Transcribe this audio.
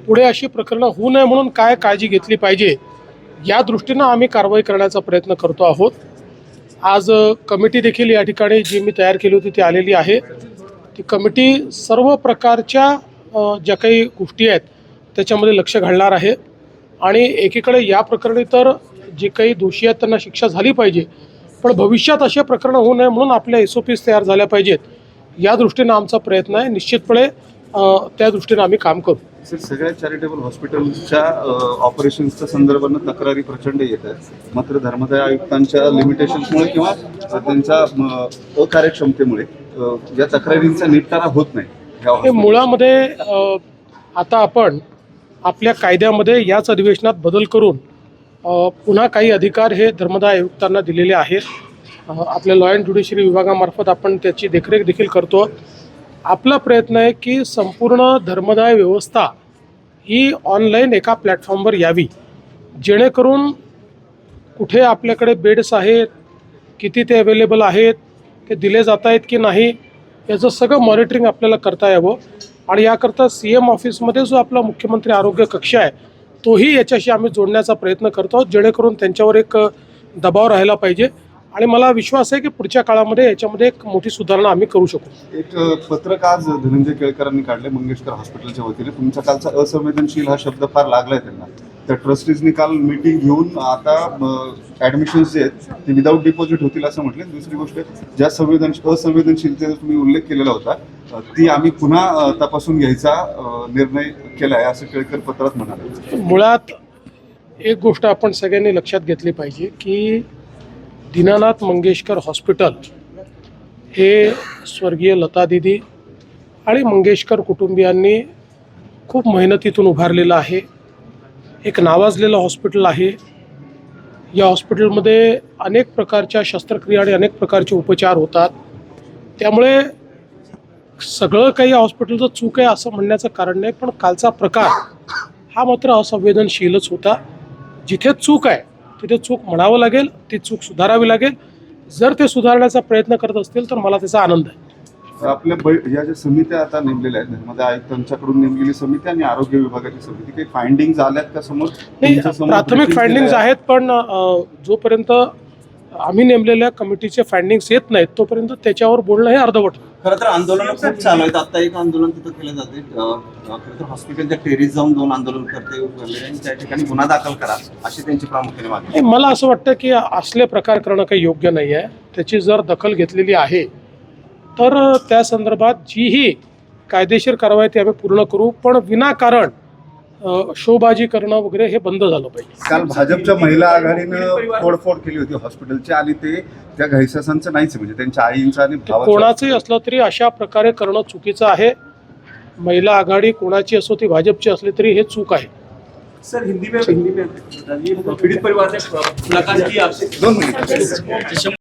पुढे अशी प्रकरणं होऊ नये म्हणून काय काळजी घेतली पाहिजे या दृष्टीनं आम्ही कारवाई करण्याचा प्रयत्न करतो आहोत। आज कमिटी देखील या ठिकाणी जी मी तयार केली होती ती आलेली आहे। ती कमिटी सर्व प्रकारच्या ज्या काही गोष्टी आहेत त्याच्यामध्ये लक्ष घालणार आहे आणि एकीकडे या प्रकरणी तर जे काही दोषी आहेत त्यांना शिक्षा झाली पाहिजे, पण भविष्यात असे प्रकरणं होऊ नये म्हणून आपल्या SOPs तयार झाल्या पाहिजेत या दृष्टीनं आमचा प्रयत्न आहे। निश्चितपणे त्या दृष्टीनं आम्ही काम करू। सर, सगळ्या चॅरिटेबल हॉस्पिटलच्या ऑपरेशन्सच्या संदर्भानं तक्रारी प्रचंड येत आहेत, मात्र धर्मदाय आयुक्तांच्या लिमिटेशन्समुळे किंवा त्यांच्या अकार्यक्षमतेमुळे या तक्रारींचा निपटारा होत नाही। हे मुळामध्ये आता आपण आपल्या कायद्यामध्ये याच अधिवेशनात बदल करून पुन्हा काही अधिकार हे धर्मदाय आयुक्तांना दिलेले आहेत। आपल्या लॉ अँड ज्युडिशरी विभागामार्फत आपण त्याची देखरेख देखील करतो। आपला प्रयत्न आहे की संपूर्ण धर्मदाय व्यवस्था ही ऑनलाईन एका प्लॅटफॉर्मवर यावी, जेणेकरून कुठे आपल्याकडे बेड्स आहेत, किती ते अवेलेबल आहेत, ते दिले जात आहेत की नाही, याचं सगळं मॉनिटरिंग आपल्याला करता यावं। आणि याकरता CM ऑफिसमध्ये जो आपला मुख्यमंत्री आरोग्य कक्ष आहे तोही याच्याशी आम्ही जोडण्याचा प्रयत्न करतो आहोत, जेणेकरून त्यांच्यावर एक दबाव राहिला पाहिजे आणि मला विश्वास आहे की पुढच्या काळामध्ये याच्यामध्ये एक मोठी सुधारणा आम्ही करू शकू। एक पत्रक आज धनंजय केळकरांनी काढले मंगेशकर हॉस्पिटलच्या वतीने। तुमच्या कालचा असंवेदनशील हा शब्द फार लागलाय त्यांना। त्या ट्रस्टीजनी काल मीटिंग घेऊन आता ॲडमिशन्स जे आहेत ते विदाऊट डिपॉझिट होतील असं म्हटले। दुसरी गोष्ट, ज्या असंवेदनशीलतेचा तुम्ही उल्लेख केलेला होता ती आम्ही पुन्हा तपासून घ्यायचा निर्णय केला आहे असं केळकर पत्रात म्हणाले। मुळात एक गोष्ट आपण सगळ्यांनी लक्षात घेतली पाहिजे की दीनानाथ मंगेशकर हॉस्पिटल हे स्वर्गीय लता दीदी आणि मंगेशकर कुटुंबियांनी खूप मेहनतीतून उभारलेलं आहे। एक नावाजलेलं हॉस्पिटल आहे। या हॉस्पिटलमध्ये अनेक प्रकारच्या शस्त्रक्रिया आणि अनेक प्रकारचे उपचार होतात। त्यामुळे सगळं काही या हॉस्पिटलचं चूक आहे असं म्हणण्याचं कारण नाही, पण कालचा प्रकार हा मात्र असंवेदनशीलच होता। जिथे चूक आहे तिथे चूक म्हणावं लागेल, ती चूक सुधारावी लागेल। जर ते सुधारण्याचा प्रयत्न करत असतील तर मला त्याचा आनंद आहे। आपल्या या ज्या समित्या आता नेमलेल्या आहेत, धर्मदाय आयुक्तांच्याकडून नेमलेली समिती आणि आरोग्य विभागाची समिती, काही फाइंडिंग्स आल्यात का समोर? नाही, प्राथमिक फाइंडिंग्स आहेत, पण जोपर्यंत आम्ही नेमलेल्या कमिटीचे फाइंडिंग्स येत नाहीत तोपर्यंत त्याच्यावर बोलणं हे अर्धवट। खरं तर आंदोलन खूप चालू आहेत। आता एक आंदोलन तिथं केलं जाते, खरं तर हॉस्पिटलच्या टेरीस जाऊन 2 आंदोलन करते त्या ठिकाणी गुन्हा दाखल करा अशी त्यांची प्रामुख्याने मागणी आहे। मला असं वाटतं की असले प्रकार करणं काही योग्य नाही आहे। त्याची जर दखल घेतलेली आहे तर त्या संदर्भात जीही कायदेशीर कारवाई ती आम्ही पूर्ण करू, पण विनाकारण शोबाजी करणं वगैरे हे बंद झालं पाहिजे। काल भाजपच्या महिला आघाडीनं तोडफोड केली होती हॉस्पिटलची आणि ते त्या घैसासांचं नाहीच, म्हणजे त्यांच्या आईंचं आणि भावाचं कोणाचंही असलं तरी अशा प्रकारे करणं चुकीचं आहे। महिला आघाडी कोणाची असो, ती भाजपची असली तरी हे चूक आहे। सर, हिंदी में पीड़ित परिवार ने मुलाकात की आपसे। 2 मिनिट।